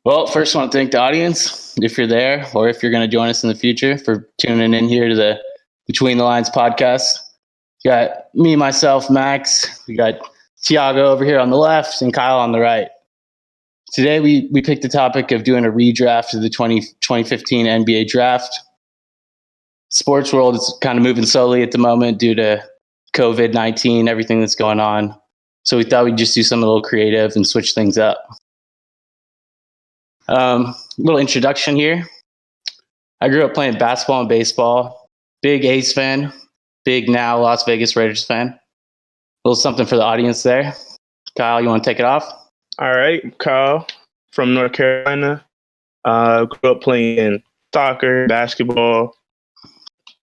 Well, first, I want to thank the audience, if you're there or if you're going to join us in the future, for tuning in here to the Between the Lines podcast. We got me, myself, Max. We got Tiago over here on the left and Kyle on the right. Today, we picked the topic of doing a redraft of the 2015 NBA draft. Sports world is kind of moving slowly at the moment due to COVID-19, everything that's going on. So we thought we'd just do something a little creative and switch things up. Little introduction here. I grew up playing basketball and baseball. Big A's fan. Big now Las Vegas Raiders fan. A little something for the audience there. Kyle, you want to take it off? All right, Kyle from North Carolina. Grew up playing soccer, basketball.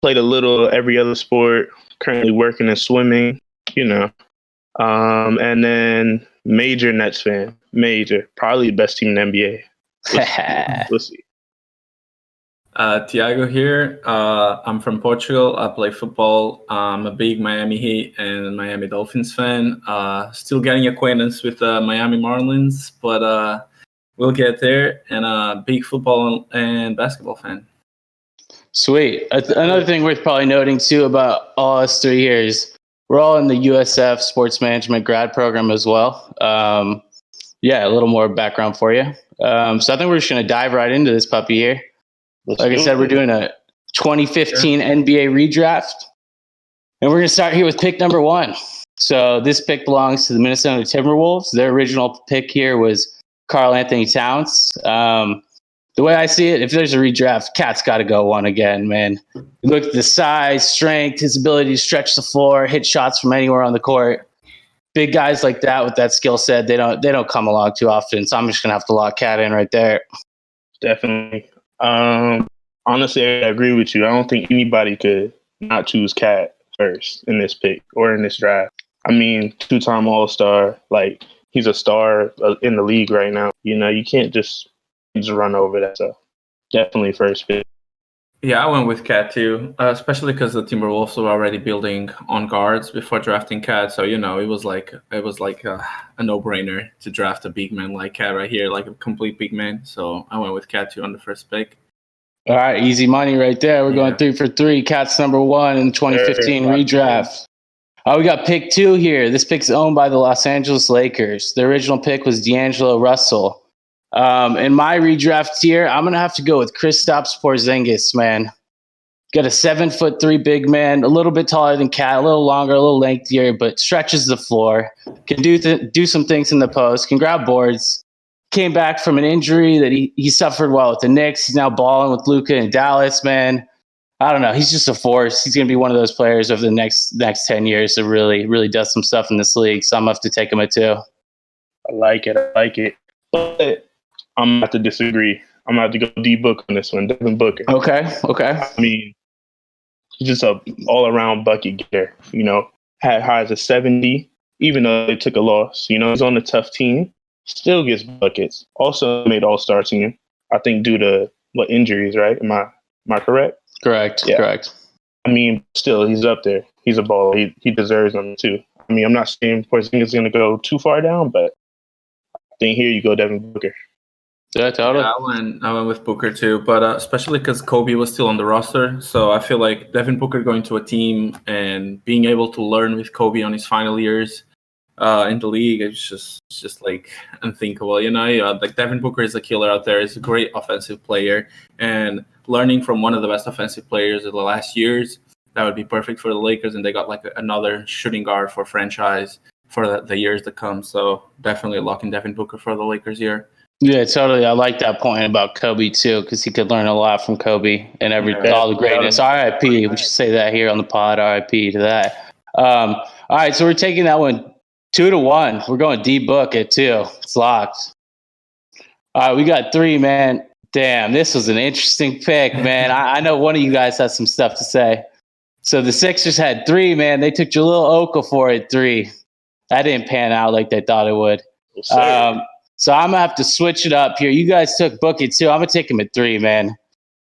Played a little every other sport. Currently working in swimming, And then major Nets fan. Major. Probably the best team in the NBA. We'll see. Tiago here. I'm from Portugal. I play football. I'm a big Miami Heat and Miami Dolphins fan. Still getting acquaintance with Miami Marlins, but we'll get there. And a big football and basketball fan. Sweet. Another thing worth probably noting too about all us three here is we're all in the USF Sports Management grad program as well. A little more background for you. So I think we're just going to dive right into this puppy here. Like I said, we're doing a 2015 NBA redraft. And we're going to start here with pick number 1. So this pick belongs to the Minnesota Timberwolves. Their original pick here was Karl-Anthony Towns. The way I see it, if there's a redraft, Cat's got to go 1 again, man. Look at the size, strength, his ability to stretch the floor, hit shots from anywhere on the court. Big guys like that with that skill set, they don't come along too often. So I'm just going to have to lock Cat in right there. Definitely. Honestly, I agree with you. I don't think anybody could not choose Cat first in this pick or in this draft. I mean, 2-time All-Star, like he's a star in the league right now. You can't just run over that. So definitely first pick. Yeah, I went with Cat too, especially because the Timberwolves were already building on guards before drafting Cat. So it was like a no-brainer to draft a big man like Cat right here, like a complete big man. So I went with Cat too on the first pick. All right, easy money right there. We're going 3 for 3. Cat's number 1 in 2015 redraft. We got pick 2 here. This pick's owned by the Los Angeles Lakers. The original pick was D'Angelo Russell. In my redraft tier, I'm going to have to go with Kristaps Porzingis, man. Got a 7'3" big man, a little bit taller than Cat, a little longer, a little lengthier, but stretches the floor. Can do some things in the post, can grab boards. Came back from an injury that he suffered while with the Knicks. He's now balling with Luka in Dallas, man. I don't know. He's just a force. He's going to be one of those players over the next 10 years that really, really does some stuff in this league. So I'm going to have to take him at 2. I like it. But I'm going to have to disagree. I'm going to have to go D-Book on this one, Devin Booker. Okay. I mean, he's just a all-around bucket getter. Had highs of 70, even though they took a loss. He's on a tough team, still gets buckets. Also made All-Star team, I think, due to injuries, right? Am I correct? Correct. Yeah. Correct. I mean, still, he's up there. He's a baller. He deserves them too. I mean, I'm not saying Porzingis is going to go too far down, but I think here you go, Devin Booker. Yeah, totally. Yeah, I went with Booker too, but especially because Kobe was still on the roster. So I feel like Devin Booker going to a team and being able to learn with Kobe on his final years in the league, it's just like unthinkable. Like Devin Booker is a killer out there. He's a great offensive player, and learning from one of the best offensive players of the last years, that would be perfect for the Lakers. And they got like another shooting guard for franchise for the years to come. So definitely locking Devin Booker for the Lakers here. Yeah, totally. I like that point about Kobe too, because he could learn a lot from Kobe and all the greatness. R.I.P. We should say that here on the pod. R.I.P. to that. All right, so we're taking that one 2-1. We're going D-Book at 2. It's locked. All right, we got 3, man. Damn, this was an interesting pick, man. I know one of you guys has some stuff to say. So the Sixers had 3, man. They took Jahlil Okafor at 3. That didn't pan out like they thought it would. So I'm going to have to switch it up here. You guys took Book at 2. I'm going to take him at 3, man.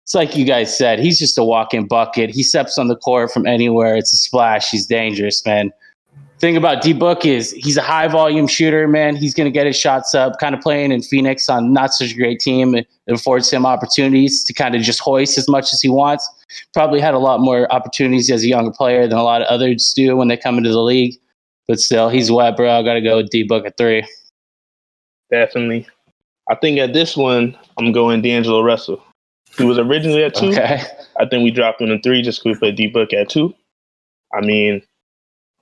It's like you guys said. He's just a walk-in bucket. He steps on the court from anywhere. It's a splash. He's dangerous, man. thing about D-Book is he's a high volume shooter, man. He's going to get his shots up, kind of playing in Phoenix on not such a great team. It affords him opportunities to kind of just hoist as much as he wants. Probably had a lot more opportunities as a younger player than a lot of others do when they come into the league. But still, he's wet, bro. I got to go with D-Book at 3. Definitely. I think at this one, I'm going D'Angelo Russell. He was originally at 2. Okay. I think we dropped him to 3 just because we put D-Book at 2. I mean,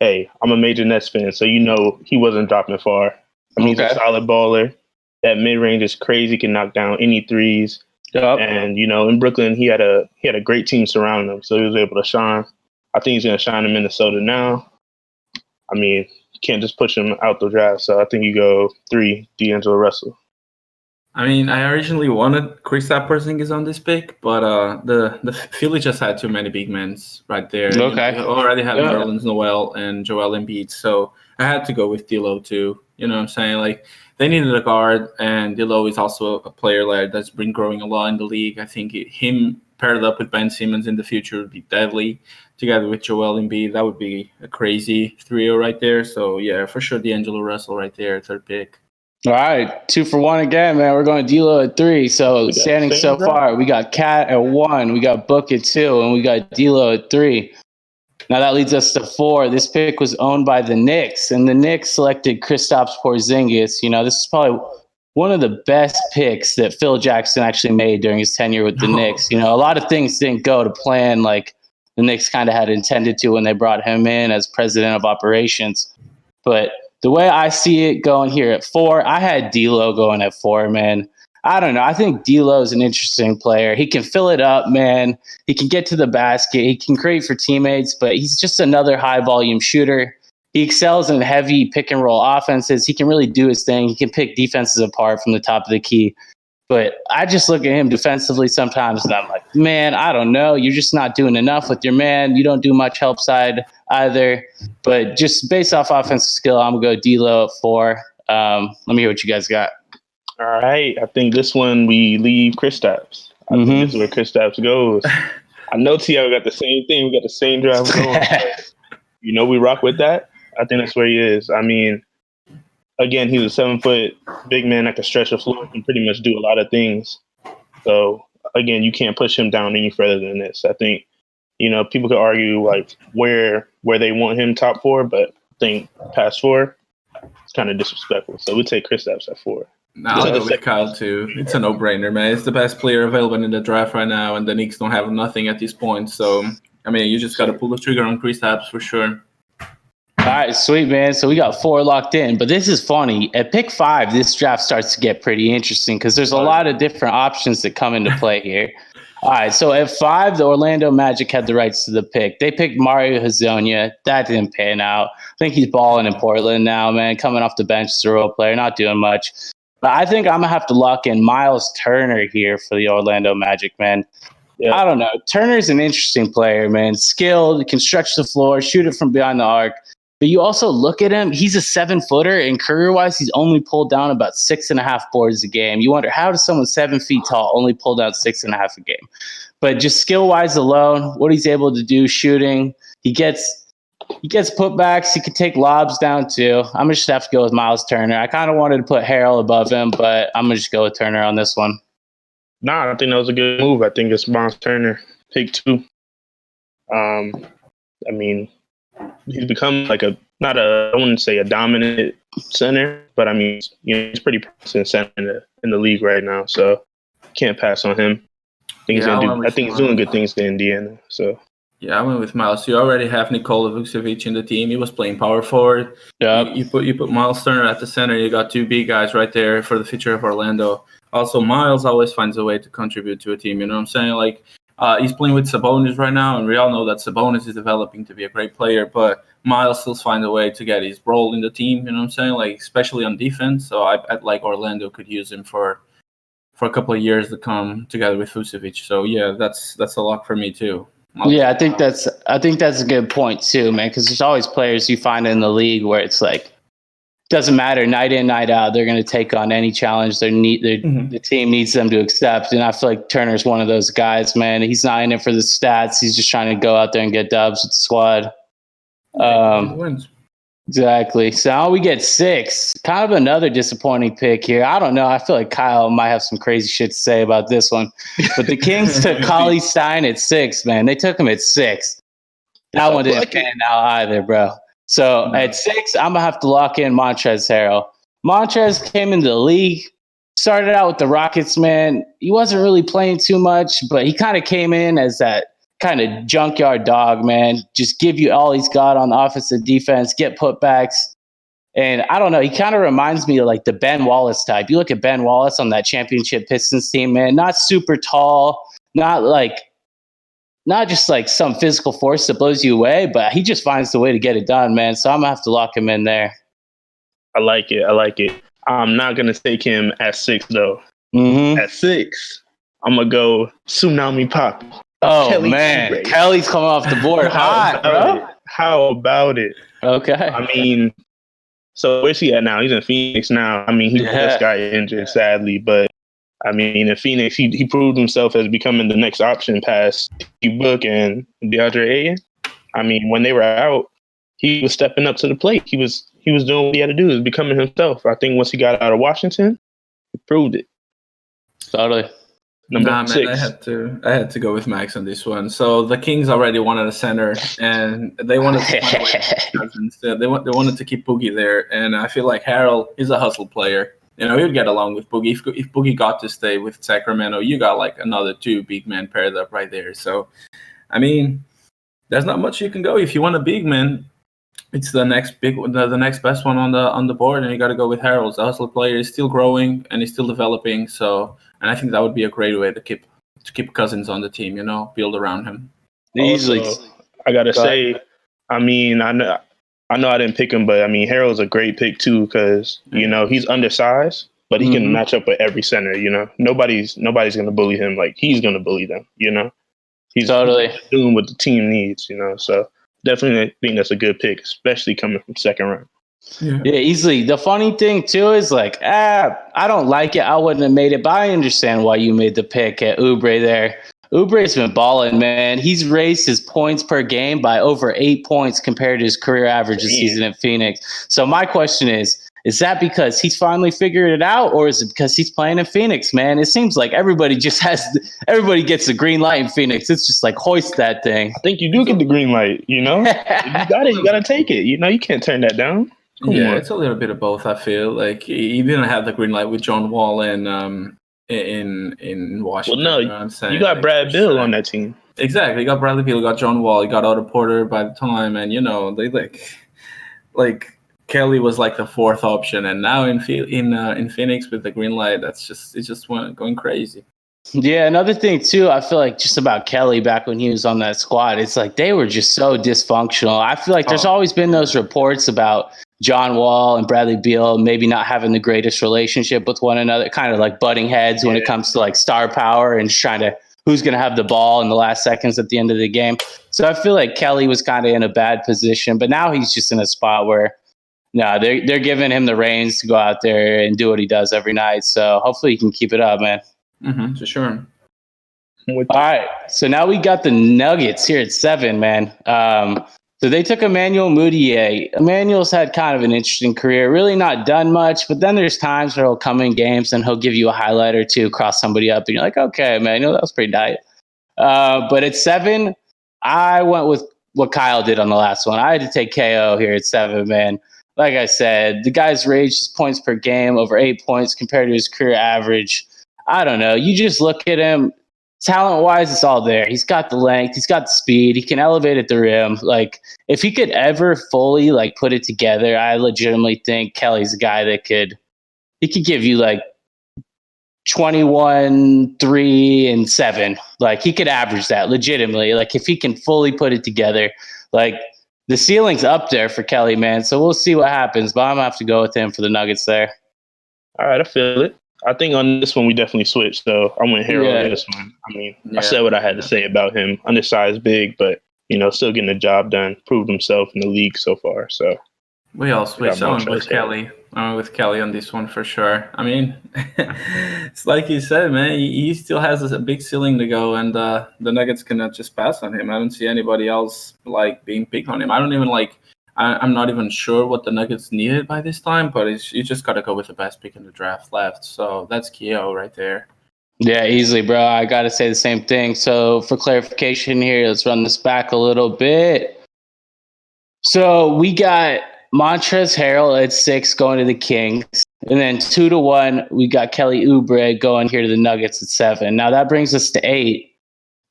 hey, I'm a major Nets fan, so you know he wasn't dropping far. I mean, He's a solid baller. That mid-range is crazy, can knock down any threes. Yep. And, in Brooklyn, he had a great team surrounding him, so he was able to shine. I think he's going to shine in Minnesota now. I mean, you can't just push him out the draft, so I think you go 3, D'Angelo Russell. I mean, I originally wanted Kristaps Porzingis on this pick, but the Philly just had too many big men right there. Okay. You already had Nerlens Noel and Joel Embiid, so I had to go with D'Lo too. You know what I'm saying? Like, they needed a guard, and D'Lo is also a player that's been growing a lot in the league. I think him paired up with Ben Simmons in the future would be deadly. Together with Joel Embiid, that would be a crazy trio right there. So, yeah, for sure, D'Angelo Russell right there, 3rd pick. All right, 2 for 1 again, man. We're going D'Lo at 3. So standing so far, we got Cat at 1, we got Book at 2, and we got D'Lo at 3. Now that leads us to 4. This pick was owned by the Knicks, and the Knicks selected Kristaps Porzingis. This is probably one of the best picks that Phil Jackson actually made during his tenure with the Knicks. A lot of things didn't go to plan like the Knicks kind of had intended to when they brought him in as president of operations. But the way I see it going here at 4, I had D'Lo going at 4, man. I don't know. I think D'Lo is an interesting player. He can fill it up, man. He can get to the basket. He can create for teammates, but he's just another high-volume shooter. He excels in heavy pick-and-roll offenses. He can really do his thing. He can pick defenses apart from the top of the key. But I just look at him defensively sometimes, and I'm like, man, I don't know. You're just not doing enough with your man. You don't do much help side either. But just based off offensive skill, I'm going to go D'Lo at 4. Let me hear what you guys got. All right. I think this one we leave Kristaps. I think this is where Kristaps goes. I know Tiago got the same thing. We got the same draft going. We rock with that. I think that's where he is. I mean, again, he's a 7-foot big man that can stretch the floor and pretty much do a lot of things. So, again, you can't push him down any further than this. I think, people could argue like where they want him top 4, but I think past 4, it's kind of disrespectful. So we take Kristaps at 4. No, I'll go with Kyle too. It's a no-brainer, man. It's the best player available in the draft right now, and the Knicks don't have nothing at this point. So, I mean, you just got to pull the trigger on Kristaps for sure. All right, sweet, man. So we got 4 locked in. But this is funny. At pick 5, this draft starts to get pretty interesting because there's a lot of different options that come into play here. All right, so at 5, the Orlando Magic had the rights to the pick. They picked Mario Hezonja. That didn't pan out. I think he's balling in Portland now, man. Coming off the bench as a role player, not doing much. But I think I'm going to have to lock in Miles Turner here for the Orlando Magic, man. Yeah. I don't know. Turner's an interesting player, man. Skilled, can stretch the floor, shoot it from behind the arc. But you also look at him, he's a 7-footer, and career-wise, he's only pulled down about 6.5 boards a game. You wonder, how does someone 7 feet tall only pull down 6.5 a game? But just skill-wise alone, what he's able to do shooting, he gets putbacks. He could take lobs down too. I'm going to just have to go with Miles Turner. I kind of wanted to put Harrell above him, but I'm going to just go with Turner on this one. Nah, I think that was a good move. I think it's Miles Turner, pick 2. I mean, he's become like I wouldn't say a dominant center, but I mean, he's pretty promising center in the league right now. So can't pass on him. I think he's doing good things in Indiana. So. Yeah, I went with Miles. You already have Nikola Vucevic in the team. He was playing power forward. Yeah, you put Miles Turner at the center. You got 2 big guys right there for the future of Orlando. Also, Miles always finds a way to contribute to a team. You know what I'm saying? Like, he's playing with Sabonis right now, and we all know that Sabonis is developing to be a great player, but Miles still finds a way to get his role in the team. You know what I'm saying? Like, especially on defense. So I like Orlando could use him for a couple of years to come together with Vucevic. So yeah, that's a lock for me too. Yeah, I think that's a good point too, man. Because there's always players you find in the league where it's like doesn't matter night in night out. They're going to take on any challenge the team needs them to accept. And I feel like Turner's one of those guys, man. He's not in it for the stats. He's just trying to go out there and get dubs with the squad. Wins. Exactly. So now we get 6. Kind of another disappointing pick here. I don't know. I feel like Kyle might have some crazy shit to say about this one. But the Kings took Cauley-Stein at 6, man. They took him at 6. That one didn't pan out either, bro. So at 6, I'm going to have to lock in Montrezl Harrell. Montrezl came into the league, started out with the Rockets, man. He wasn't really playing too much, but he kind of came in as that kind of junkyard dog, man. Just give you all he's got on offensive defense, get putbacks. And I don't know, he kind of reminds me of like the Ben Wallace type. You look at Ben Wallace on that championship Pistons team, man, not super tall, not just like some physical force that blows you away, but he just finds the way to get it done, man. So I'm going to have to lock him in there. I like it. I'm not going to take him at 6, though. At 6, I'm going to go Tsunami Poppy. Oh, Kelly man. Oubre. Kelly's coming off the board hot, bro. How about it? Okay. I mean, so where's he at now? He's in Phoenix now. I mean, he just got injured, sadly, but I mean, in Phoenix, he proved himself as becoming the next option past D-Book and DeAndre Ayton. I mean, when they were out, he was stepping up to the plate. He was doing what he had to do. He was becoming himself. I think once he got out of Washington, he proved it. Totally. Man, I had to go with Max on this one. So the Kings already wanted a center, and they wanted to find a way instead. They wanted to keep Boogie there, and I feel like Harrell is a hustle player. You know, he'd get along with Boogie. If Boogie got to stay with Sacramento, you got like another 2 big men paired up right there. So, I mean, there's not much you can go. If you want a big man, it's the next best one on the board, and you got to go with Harrell. The hustle player is still growing and he's still developing. So, and I think that would be a great way to keep Cousins on the team. You know, build around him. Easily. Also, I gotta say, I mean, I know I didn't pick him, but I mean, Harrell's a great pick too because you know he's undersized, but he can match up with every center. You know, nobody's gonna bully him like he's gonna bully them. You know, he's totally doing what the team needs. You know, so definitely think that's a good pick, especially coming from second round. Yeah, easily. The funny thing too is like, I don't like it. I wouldn't have made it, but I understand why you made the pick at Oubre there. Oubre's been balling, man. He's raised his points per game by over 8 points compared to his career average this season in Phoenix. So my question is that because he's finally figured it out, or is it because he's playing in Phoenix, man? It seems like everybody gets the green light in Phoenix. It's just like hoist that thing. I think you do get the green light, you know? You got it. You got to take it. You know, you can't turn that down. Come on. It's a little bit of both, I feel. Like, he didn't have the green light with John Wall and in Washington. Well, no, you know what I'm saying? You got Brad Beal on that team. Exactly. You got Bradley Beal, you got John Wall, you got Otto Porter by the time, and, you know, they like Kelly was like the 4th option, and now in Phoenix with the green light, it just went going crazy. Yeah, another thing too, I feel like just about Kelly back when he was on that squad, it's like they were just so dysfunctional. I feel like there's always been those reports about John Wall and Bradley Beal maybe not having the greatest relationship with one another, kind of like butting heads when it comes to like star power and trying to who's going to have the ball in the last seconds at the end of the game. So I feel like Kelly was kind of in a bad position, but now he's just in a spot where they're giving him the reins to go out there and do what he does every night. So hopefully he can keep it up, man. For sure. All right. So now we got the Nuggets here at 7, man. So they took Emmanuel Mudiay. Emmanuel's had kind of an interesting career, really not done much, but then there's times where he'll come in games and he'll give you a highlight or two, cross somebody up, and you're like, okay, Emmanuel, that was pretty tight. But at 7, I went with what Kyle did on the last one. I had to take KO here at 7, man. Like I said, the guy's raised his points per game over 8 points compared to his career average. I don't know. You just look at him. Talent-wise, it's all there. He's got the length. He's got the speed. He can elevate at the rim. Like, if he could ever fully, like, put it together, I legitimately think Kelly's a guy that could give you, like, 21, 3, and 7. Like, he could average that legitimately. Like, if he can fully put it together. Like, the ceiling's up there for Kelly, man. So we'll see what happens. But I'm going to have to go with him for the Nuggets there. All right, I feel it. I think on this one we definitely switched. So I went Harrell on this one. I mean, I said what I had to say about him. Undersized, big, but you know, still getting the job done. Proved himself in the league so far. So we all switched. I went with Kelly. I went with Kelly on this one for sure. I mean, it's like you said, man. He still has a big ceiling to go, and the Nuggets cannot just pass on him. I don't see anybody else like being picked on him. I don't even like. I'm not even sure what the Nuggets needed by this time, but you just got to go with the best pick in the draft left. So that's Keo right there. Yeah, easily, bro. I got to say the same thing. So for clarification here, let's run this back a little bit. So we got Montrezl Harrell at 6 going to the Kings. And then 2-1, we got Kelly Oubre going here to the Nuggets at 7. Now that brings us to 8.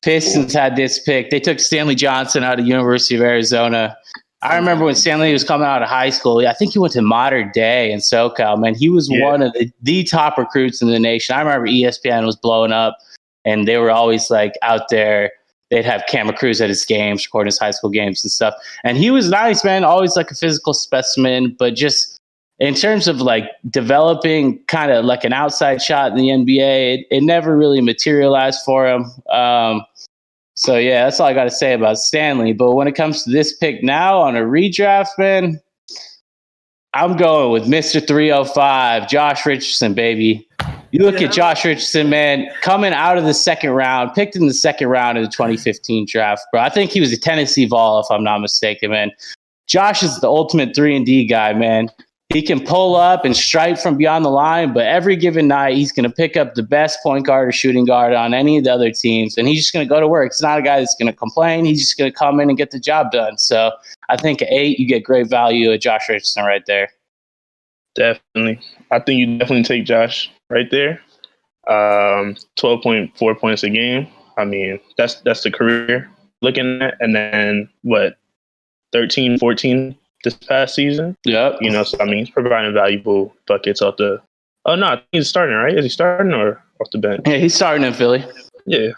Pistons had this pick. They took Stanley Johnson out of University of Arizona. I remember when Stanley was coming out of high school. I think he went to Modern Day in SoCal. Man, he was one of the top recruits in the nation. I remember ESPN was blowing up, and they were always like out there. They'd have camera crews at his games, recording his high school games and stuff. And he was nice, man. Always like a physical specimen, but just in terms of like developing kind of like an outside shot in the NBA, it never really materialized for him. So, yeah, that's all I got to say about Stanley. But when it comes to this pick now on a redraft, man, I'm going with Mr. 305, Josh Richardson, baby. You look at Josh Richardson, man, coming out of the second round, picked in the second round of the 2015 draft, bro. I think he was a Tennessee Vol, if I'm not mistaken, man. Josh is the ultimate 3-and-D guy, man. He can pull up and strike from beyond the line, but every given night he's going to pick up the best point guard or shooting guard on any of the other teams, and he's just going to go to work. It's not a guy that's going to complain. He's just going to come in and get the job done. So I think at 8, you get great value at Josh Richardson right there. Definitely. I think you definitely take Josh right there. 12.4 points a game. I mean, that's the career looking at. And then, 13, 14 this past season. Yep. So I mean, he's providing valuable buckets off the. Oh no, I think he's starting, right? Is he starting or off the bench? Yeah, he's starting in Philly. Yeah.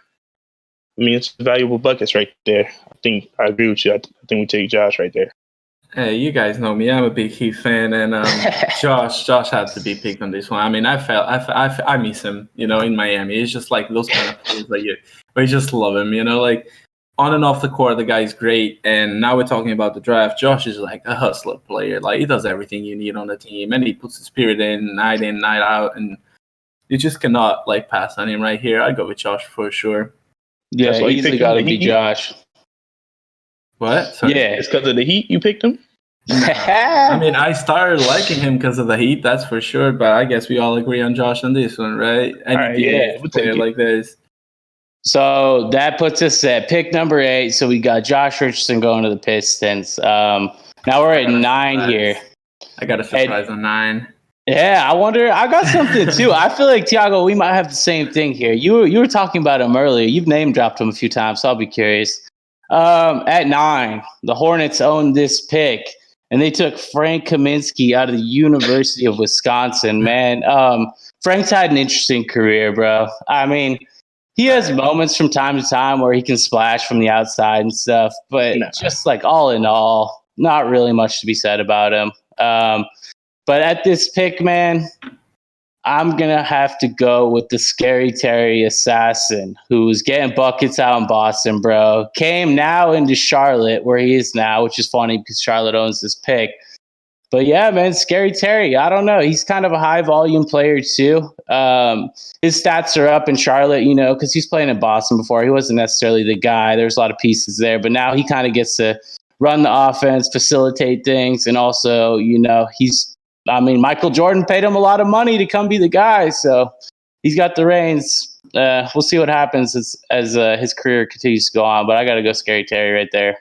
I mean, it's valuable buckets right there. I think I agree with you. I think we take Josh right there. Hey, you guys know me. I'm a big Heat fan, and Josh had to be picked on this one. I mean, I miss him, in Miami. It's just like those kind of players where you just love him, like. On and off the court, the guy's great. And now we're talking about the draft. Josh is like a hustler player. Like, he does everything you need on the team. And he puts his spirit in, night out. And you just cannot, pass on him right here. I'd go with Josh for sure. Yeah, that's why easily got to be Josh. What? Sorry. Yeah, it's because of the Heat you picked him? I mean, I started liking him because of the Heat, that's for sure. But I guess we all agree on Josh on this one, right? All right, yeah. We'll player like this. So that puts us at pick number 8. So we got Josh Richardson going to the Pistons. Now we're at 9 here. I got a surprise on 9. Yeah, I wonder. I got something too. I feel like Tiago, we might have the same thing here. You were talking about him earlier. You've name dropped him a few times, so I'll be curious. At 9, the Hornets owned this pick, and they took Frank Kaminsky out of the University of Wisconsin. Man, Frank's had an interesting career, bro. I mean. He has moments from time to time where he can splash from the outside and stuff, but just like all in all, not really much to be said about him. But at this pick, man, I'm going to have to go with the Scary Terry assassin who's getting buckets out in Boston, bro. Came now into Charlotte where he is now, which is funny because Charlotte owns this pick. But yeah, man, Scary Terry, I don't know. He's kind of a high volume player too. His stats are up in Charlotte, because he's playing in Boston before. He wasn't necessarily the guy. There's a lot of pieces there, but now he kind of gets to run the offense, facilitate things. And also, Michael Jordan paid him a lot of money to come be the guy. So he's got the reins. We'll see what happens as his career continues to go on, but I got to go Scary Terry right there.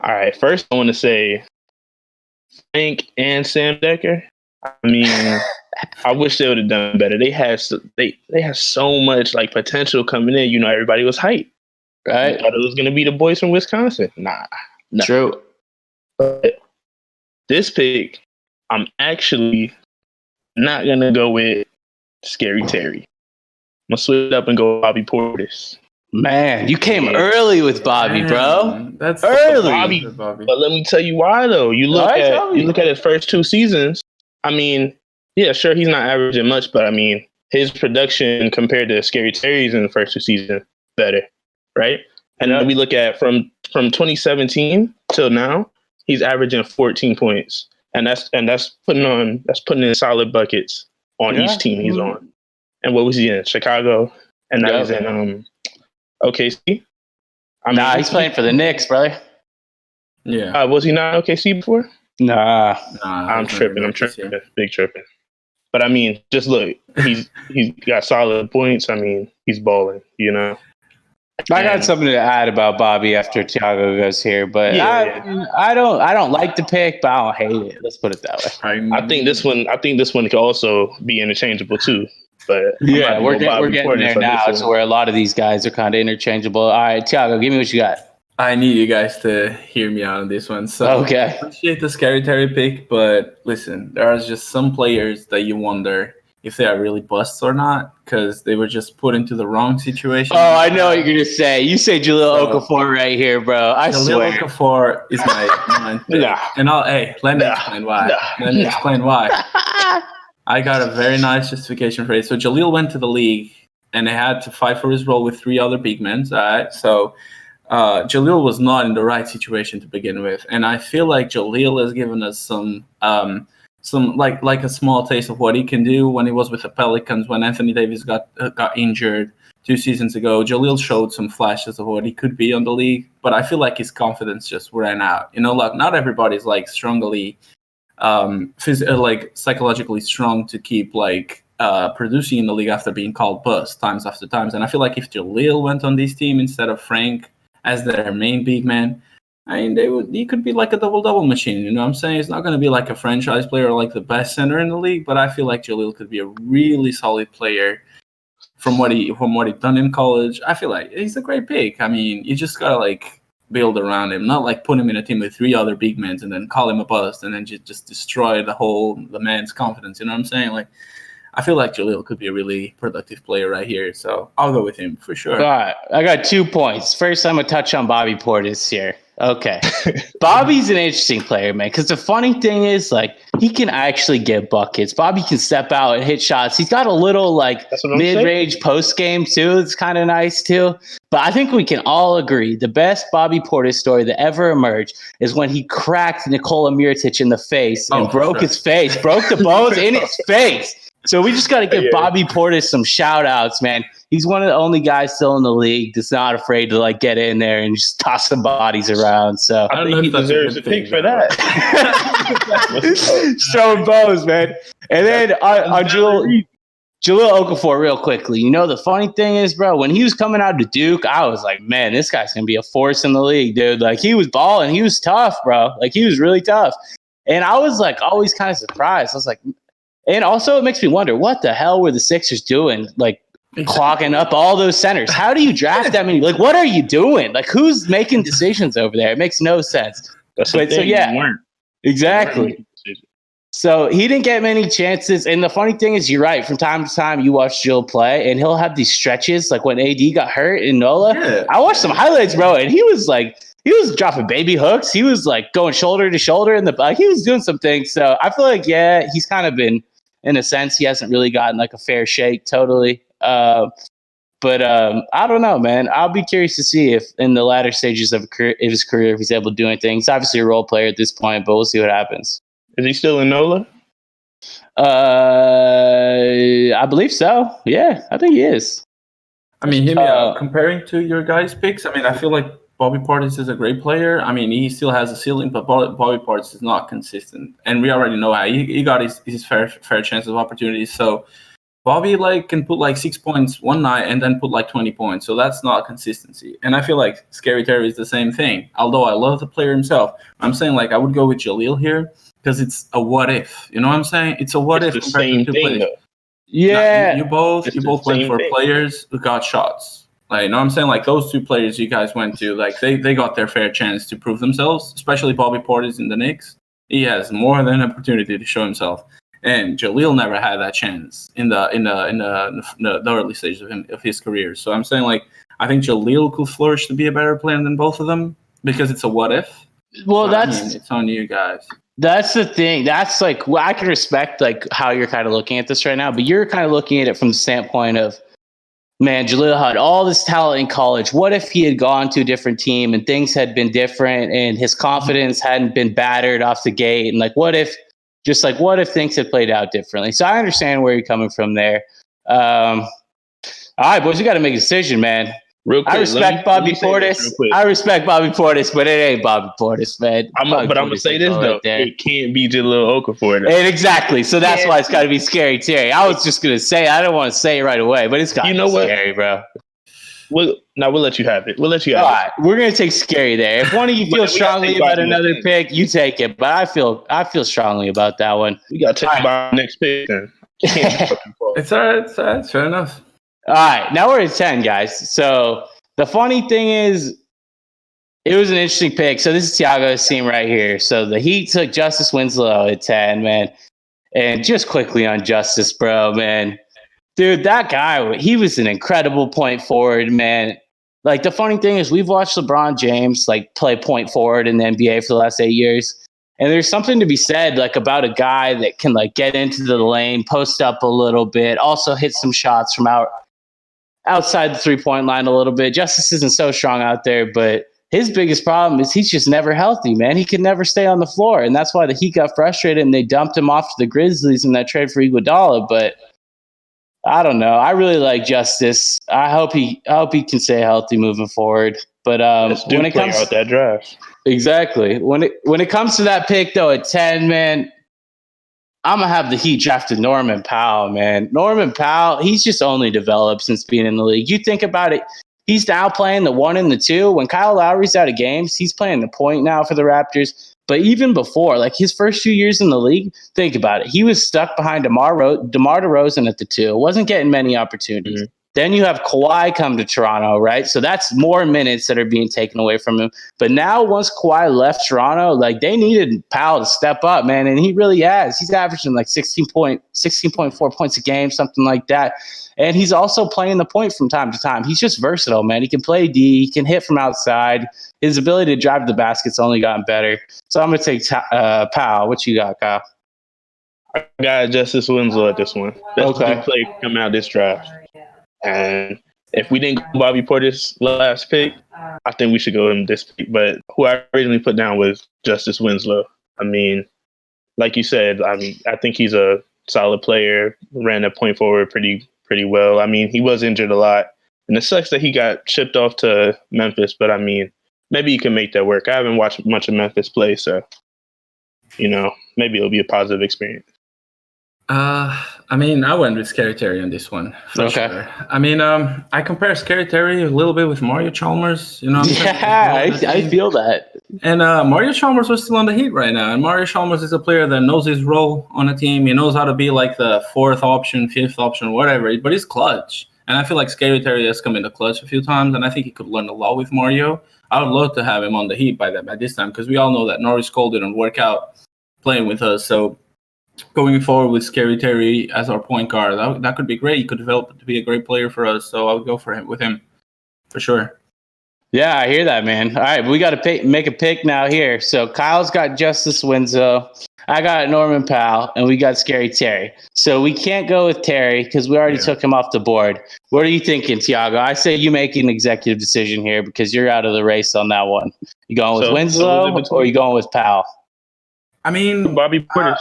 All right. First, I want to say, Frank and Sam Decker. I mean, I wish they would have done better. They had so much potential coming in. Everybody was hyped, right? I thought it was going to be the boys from Wisconsin. Nah. True. But this pick, I'm actually not going to go with Scary Terry. I'm going to switch it up and go Bobby Portis. Man, you came early with Bobby, bro. That's early. Bobby. But let me tell you why, though. You look at his first 2 seasons. I mean, yeah, sure, he's not averaging much, but I mean, his production compared to Scary Terry's in the first 2 seasons better, right? And then we look at from 2017 till now, he's averaging 14 points, and that's putting in solid buckets on each team he's on. And what was he in? Chicago, and now he's in OKC. He's playing for the Knicks, brother. Yeah. Was he not OKC before? Nah. I'm tripping. Big tripping. But I mean, just look, he's got solid points. I mean, he's balling, you know. I got something to add about Bobby after Tiago goes here, but I don't like the pick, but I don't hate it. Let's put it that way. I think this one could also be interchangeable too. But yeah, we're getting there now. It's where a lot of these guys are kind of interchangeable. All right, Tiago, give me what you got. I need you guys to hear me out on this one. So okay. I appreciate the Scary Terry pick, but listen, there are just some players that you wonder if they are really busts or not because they were just put into the wrong situation. Oh, I know what you're going to say. You say Jahlil Okafor right here, bro. I swear. Jahlil Okafor is my pick. And let me explain why. I got a very nice justification for it. So Jahlil went to the league and he had to fight for his role with 3 other big men. All right. So Jahlil was not in the right situation to begin with. And I feel like Jahlil has given us some like a small taste of what he can do when he was with the Pelicans, when Anthony Davis got injured 2 seasons ago. Jahlil showed some flashes of what he could be on the league, but I feel like his confidence just ran out. You know, like not everybody's like strongly like psychologically strong to keep like producing in the league after being called bust times after times. And I feel like if Jahlil went on this team instead of Frank as their main big man, I mean, he could be like a double-double machine. You know what I'm saying? He's not going to be like a franchise player or like the best center in the league, but I feel like Jahlil could be a really solid player from what he done in college. I feel like he's a great pick. I mean, you just got to like build around him, not like put him in a team with 3 other big men and then call him a bust and then just destroy the man's confidence. You know what I'm saying? Like, I feel like Jahlil could be a really productive player right here, so I'll go with him for sure. All right, I got 2 points. First, I'm gonna touch on Bobby Portis here. Okay, Bobby's an interesting player, man. Because the funny thing is, like, he can actually get buckets. Bobby can step out and hit shots. He's got a little like mid-range post game too. It's kind of nice too. But I think we can all agree the best Bobby Portis story that ever emerged is when he cracked Nikola Mirotic in the face and broke his face, broke the bones in his face. So we just got to give Bobby Portis some shout outs, man. He's one of the only guys still in the league that's not afraid to like get in there and just toss some bodies around. So I think he deserves a pick for that. Showing bows, man. And then on Jahlil Okafor real quickly. You know, the funny thing is, bro, when he was coming out to Duke, I was like, man, this guy's going to be a force in the league, dude. Like, he was balling. He was tough, bro. Like, he was really tough. And I was like always kind of surprised. I was like, and also it makes me wonder, what the hell were the Sixers doing? Like, clogging up all those centers. How do you draft that many? Like, what are you doing? Like, who's making decisions over there? It makes no sense. Exactly. So he didn't get many chances. And the funny thing is, you're right. From time to time, you watch Jill play, and he'll have these stretches. Like when AD got hurt in NOLA, I watched some highlights, bro, and he was dropping baby hooks. He was like going shoulder to shoulder in the back. He was doing some things. So I feel like, he's kind of been, in a sense, he hasn't really gotten like a fair shake totally. But I don't know, man. I'll be curious to see if in the latter stages of his career, if he's able to do anything. He's obviously a role player at this point, but we'll see what happens. Is he still in NOLA? I believe so. Yeah, I think he is. I mean, hear me out. Comparing to your guys' picks, I mean, I feel like Bobby Portis is a great player. I mean, he still has a ceiling, but Bobby Portis is not consistent. And we already know how he got his fair chance of opportunities. So Bobby can put 6 points one night and then put 20 points. So that's not consistency. And I feel like Scary Terry is the same thing. Although I love the player himself, I'm saying I would go with Jahlil here because it's a what if. You know what I'm saying? It's a what if. The same thing, though. Yeah. You both went for players who got shots. You know what I'm saying? Those 2 players you guys went to, they got their fair chance to prove themselves, especially Bobby Portis in the Knicks. He has more than an opportunity to show himself. And Jahlil never had that chance in the early stages of his career. So I'm saying I think Jahlil could flourish to be a better player than both of them because it's a what if. Well, it's on you guys. That's the thing. That's I can respect how you're kind of looking at this right now, but you're kind of looking at it from the standpoint of, man, Jahlil had all this talent in college. What if he had gone to a different team and things had been different and his confidence hadn't been battered off the gate? And what if things had played out differently? So I understand where you're coming from there. All right, boys, we got to make a decision, man. Real quick, I respect Bobby Portis. I respect Bobby Portis, but it ain't Bobby Portis, man. I'm gonna say this though, it can't be Jahlil Okafor. And exactly, so that's why it's got to be Scary Terry. I was just gonna say, I don't want to say it right away, but it's got to be Scary, bro. We'll let you have it. All right, we're gonna take Scary there. If one of you feels strongly about another pick, you take it. But I feel strongly about that one. We gotta take our next pick then. It's all right. It's all right. Fair enough. All right, now we're at 10, guys. So the funny thing is, it was an interesting pick. So this is Tiago's team right here. So the Heat took Justice Winslow at 10, man. And just quickly on Justice, bro, man. Dude, that guy, he was an incredible point forward, man. Like, the funny thing is, we've watched LeBron James, like, play point forward in the NBA for the last 8 years. And there's something to be said, like, about a guy that can, like, get into the lane, post up a little bit, also hit some shots from outside the three-point line a little bit. Justice isn't so strong out there, but his biggest problem is he's just never healthy, man. He can never stay on the floor, and that's why the Heat got frustrated and they dumped him off to the Grizzlies in that trade for Iguodala. But I don't know. I really like Justice. I hope he can stay healthy moving forward. But when it comes out that draft, exactly when it comes to that pick though at 10, man, I'm going to have the Heat drafted Norman Powell, man. Norman Powell, he's just only developed since being in the league. You think about it, he's now playing the 1 and the 2. When Kyle Lowry's out of games, he's playing the point now for the Raptors. But even before, like his first few years in the league, think about it. He was stuck behind DeMar DeRozan at the 2. Wasn't getting many opportunities. Mm-hmm. Then you have Kawhi come to Toronto, right? So that's more minutes that are being taken away from him. But now once Kawhi left Toronto, like they needed Powell to step up, man. And he really has. He's averaging like 16.4 points a game, something like that. And he's also playing the point from time to time. He's just versatile, man. He can play D. He can hit from outside. His ability to drive the basket's only gotten better. So I'm going to take Powell. What you got, Kyle? I got Justice Winslow at this one. That's the big play coming out of this draft. And if we didn't go Bobby Portis last pick, I think we should go him this pick. But who I originally put down was Justice Winslow. I mean, like you said, I think he's a solid player, ran a point forward pretty well. I mean, he was injured a lot. And it sucks that he got shipped off to Memphis, but I mean, maybe he can make that work. I haven't watched much of Memphis play, so, maybe it'll be a positive experience. I mean, I went with Scary Terry on this one for sure. I mean, I compare Scary Terry a little bit with Mario Chalmers. I feel that. And Mario Chalmers was still on the Heat right now. And Mario Chalmers is a player that knows his role on a team. He knows how to be like the 4th option, 5th option, whatever. But he's clutch. And I feel like Scary Terry has come in the clutch a few times. And I think he could learn a lot with Mario. I would love to have him on the Heat by this time, because we all know that Norris Cole didn't work out playing with us. So going forward with Scary Terry as our point guard, that could be great. He could develop to be a great player for us. So I would go with him for sure. Yeah, I hear that, man. All right, we got to make a pick now here. So Kyle's got Justice Winslow. I got Norman Powell, and we got Scary Terry. So we can't go with Terry because we already took him off the board. What are you thinking, Tiago? I say you make an executive decision here because you're out of the race on that one. You going with Winslow or you going with Powell? I mean, Bobby Portis.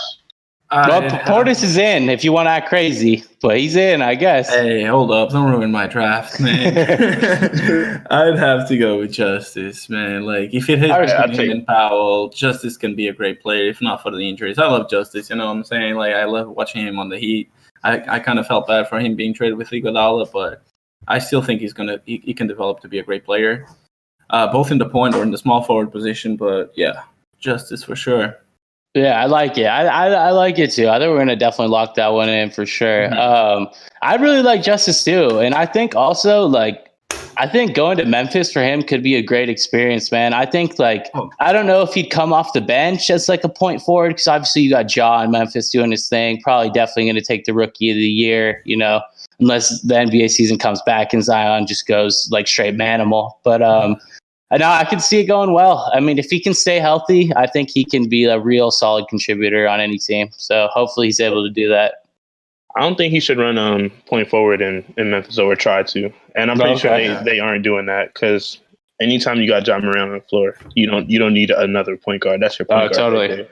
Portis is in if you want to act crazy, but he's in, I guess. Hey, hold up. Don't ruin my draft, man. I'd have to go with Justice, man. Like, if it hits him and Powell, Justice can be a great player, if not for the injuries. I love Justice, you know what I'm saying? Like, I love watching him on the Heat. I kind of felt bad for him being traded with Iguodala, but I still think he can develop to be a great player, both in the point or in the small forward position. But, yeah, Justice for sure. Yeah, I like it. I like it too. I think we're gonna definitely lock that one in for sure. Mm-hmm. I really like Justice too, and I think also I think going to Memphis for him could be a great experience, man. I think I don't know if he'd come off the bench as like a point forward because obviously you got Ja in Memphis doing his thing. Probably definitely going to take the Rookie of the Year, unless the NBA season comes back and Zion just goes like straight manimal. But I can see it going well. I mean, if he can stay healthy, I think he can be a real solid contributor on any team. So hopefully he's able to do that. I don't think he should run point forward in Memphis or try to. And I'm pretty sure they aren't doing that because anytime you got John Moran on the floor, you don't need another point guard. That's your point guard. Totally. Right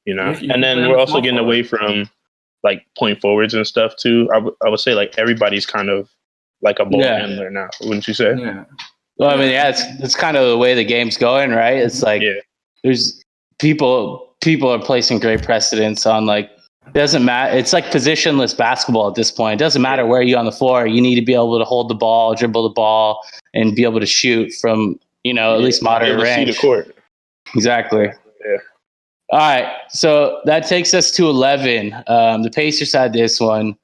there, and then we're also getting away from like point forwards and stuff too. I would say like everybody's kind of like a ball Yeah. handler now, wouldn't you say? Yeah. Well, I mean, yeah, it's kind of the way the game's going, right? It's like there's people are placing great precedents on like doesn't matter. It's like positionless basketball at this point. It doesn't matter where you're on the floor. You need to be able to hold the ball, dribble the ball, and be able to shoot from at least moderate range. See the court. Exactly. Yeah. All right, so that takes us to 11. The Pacers had this one.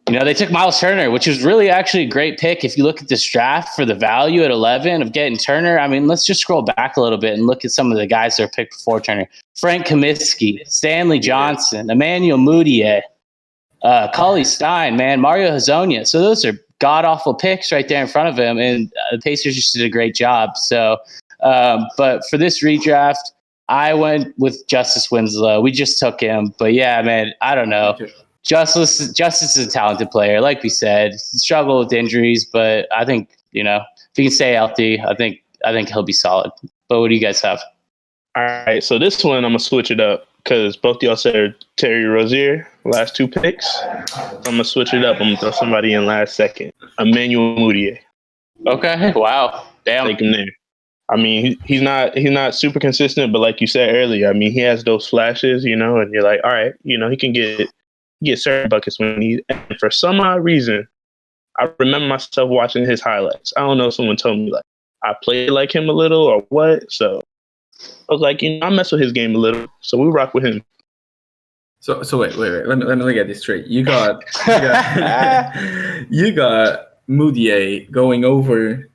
They took Miles Turner, which was really actually a great pick. If you look at this draft for the value at 11 of getting Turner, I mean, let's just scroll back a little bit and look at some of the guys that are picked before Turner. Frank Kaminsky, Stanley Johnson, Emmanuel Mudiay, Cauley Stein, Mario Hezonja. So those are god-awful picks right there in front of him, and the Pacers just did a great job. So, but for this redraft, I went with Justice Winslow. We just took him. But, yeah, man, I don't know. Justice is a talented player. Like we said, he struggled with injuries, but I think, if he can stay healthy, I think he'll be solid. But what do you guys have? All right, so this one I'm going to switch it up because both y'all said Terry Rozier, last two picks. So I'm going to switch it up. I'm going to throw somebody in last second. Emmanuel Mudiay. Okay, wow. Damn. Take him there. I mean, he's not super consistent, but like you said earlier, I mean, he has those flashes, and you're like, all right, he can get certain buckets when and for some odd reason, I remember myself watching his highlights. I don't know if someone told me like I played like him a little or what. So I was like, I mess with his game a little. So we rock with him. So wait. Let me get this straight. You got you got Mudiay going over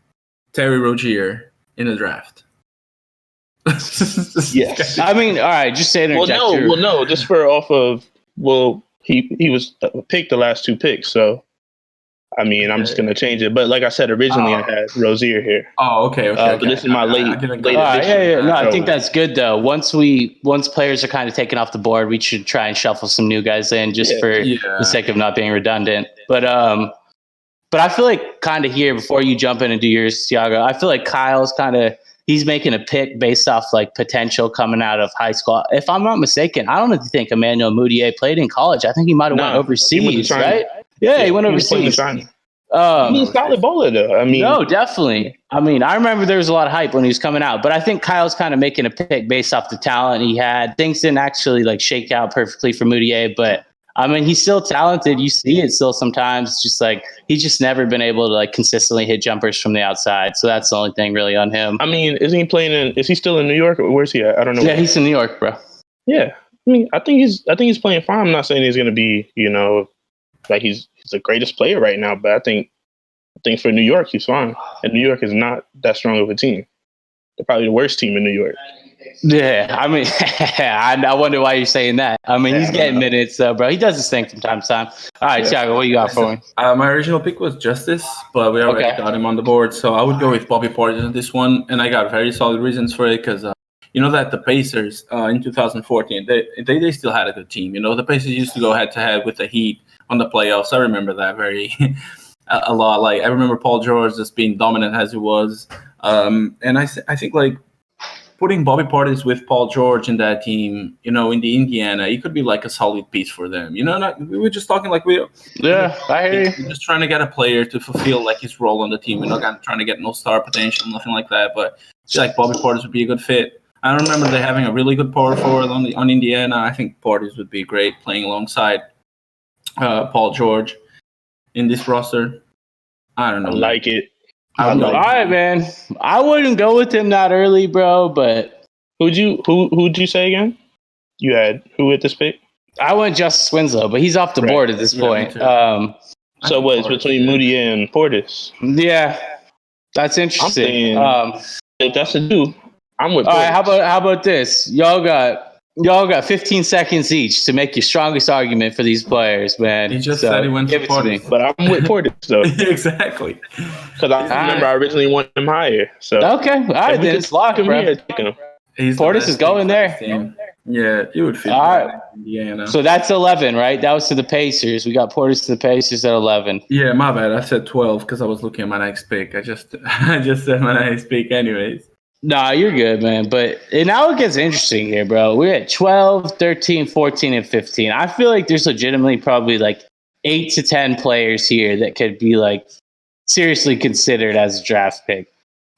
Terry Rozier in the draft. Yes. I mean, all right, just say it. No, just for off of he was picked the last two picks, so I mean, I'm just gonna change it. But like I said, originally I had Rozier here. Oh, okay. But this is my late addition. No, I think that's good though. Once players are kind of taken off the board, we should try and shuffle some new guys in just for the sake of not being redundant. But I feel like kind of here before you jump in and do yours, Tiago, I feel like Kyle's he's making a pick based off like potential coming out of high school. If I'm not mistaken, I don't think Emmanuel Mudiay played in college. I think he might have went overseas, right? Yeah, he went overseas. He's a solid bowler, though. I mean, no, definitely. I mean, I remember there was a lot of hype when he was coming out, but I think Kyle's kind of making a pick based off the talent he had. Things didn't actually like shake out perfectly for Mudiay, but I mean, he's still talented. You see it still sometimes. It's just like he's just never been able to like consistently hit jumpers from the outside. So that's the only thing really on him. I mean, is he still in New York or where's he at? I don't know. Yeah, he's in New York, bro. Yeah. I mean, I think he's playing fine. I'm not saying he's going to be, like he's the greatest player right now, but I think for New York, he's fine. And New York is not that strong of a team. They're probably the worst team in New York. Yeah, I mean, I wonder why you're saying that. I mean, he's getting minutes, bro. He does his thing from time to time. All right, Tiago, what you got for me? My original pick was Justice, but we already got him on the board. So I would go with Bobby Portis on this one, and I got very solid reasons for it because that the Pacers in 2014, they still had a good team. The Pacers used to go head-to-head with the Heat on the playoffs. I remember that very a lot. Like I remember Paul George just being dominant as he was, and I think like putting Bobby Portis with Paul George in that team, in the Indiana, it could be like a solid piece for them. We were just talking like we're just trying to get a player to fulfill like his role on the team. We're not trying to get no star potential, nothing like that. But I feel like Bobby Portis would be a good fit. I remember they having a really good power forward on Indiana. I think Portis would be great playing alongside Paul George in this roster. I don't know. I like it. All right, man. I wouldn't go with him that early, bro. But who'd you say again? You had who at this pick? I went Justice Winslow, but he's off the board at this point. So what? It's between Mudiay and Portis. Yeah, that's interesting. If that's a do, I'm with. All right, how about this? Y'all got 15 seconds each to make your strongest argument for these players, man. He just said he went to Portis. But I'm with Portis, though. Exactly. Because I remember I originally wanted him higher. So okay. All right, then it's locked, bro. Portis is going there. Team. Yeah, you would fit. All right. Indiana. So that's 11, right? That was to the Pacers. We got Portis to the Pacers at 11. Yeah, my bad. I said 12 because I was looking at my next pick. I just said my next pick anyways. Nah, you're good, man. But now it gets interesting here, bro. We're at 12, 13, 14, and 15. I feel like there's legitimately probably like 8 to 10 players here that could be like seriously considered as a draft pick.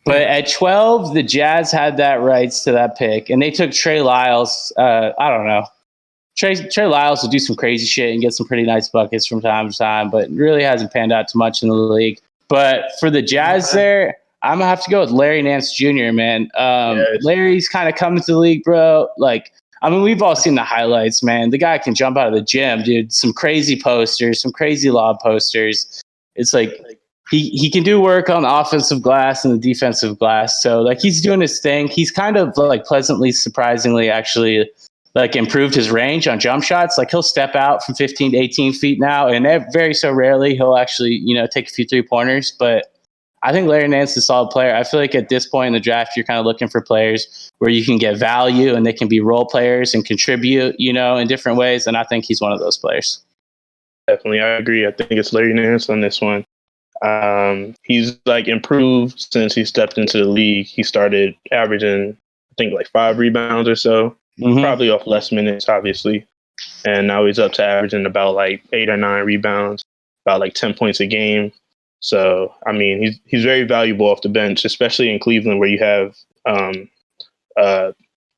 But at 12, the Jazz had that rights to that pick, and they took Trey Lyles. I don't know. Trey Lyles will do some crazy shit and get some pretty nice buckets from time to time, but really hasn't panned out too much in the league. But for the Jazz there, I'm going to have to go with Larry Nance Jr., man. Larry's kind of coming to the league, bro. Like, I mean, we've all seen the highlights, man. The guy can jump out of the gym, dude. Some crazy posters, some crazy lob posters. It's like he can do work on the offensive glass and the defensive glass. So, like, he's doing his thing. He's kind of, like, pleasantly, surprisingly, actually, like, improved his range on jump shots. Like, he'll step out from 15 to 18 feet now, and very so rarely he'll actually, take a few three-pointers. But I think Larry Nance is a solid player. I feel like at this point in the draft, you're kind of looking for players where you can get value and they can be role players and contribute, in different ways. And I think he's one of those players. Definitely, I agree. I think it's Larry Nance on this one. He's like improved since he stepped into the league. He started averaging, I think, like 5 rebounds or so. Probably off less minutes, obviously. And now he's up to averaging about like 8 or 9 rebounds, about like 10 points a game. So, I mean, he's very valuable off the bench, especially in Cleveland where you have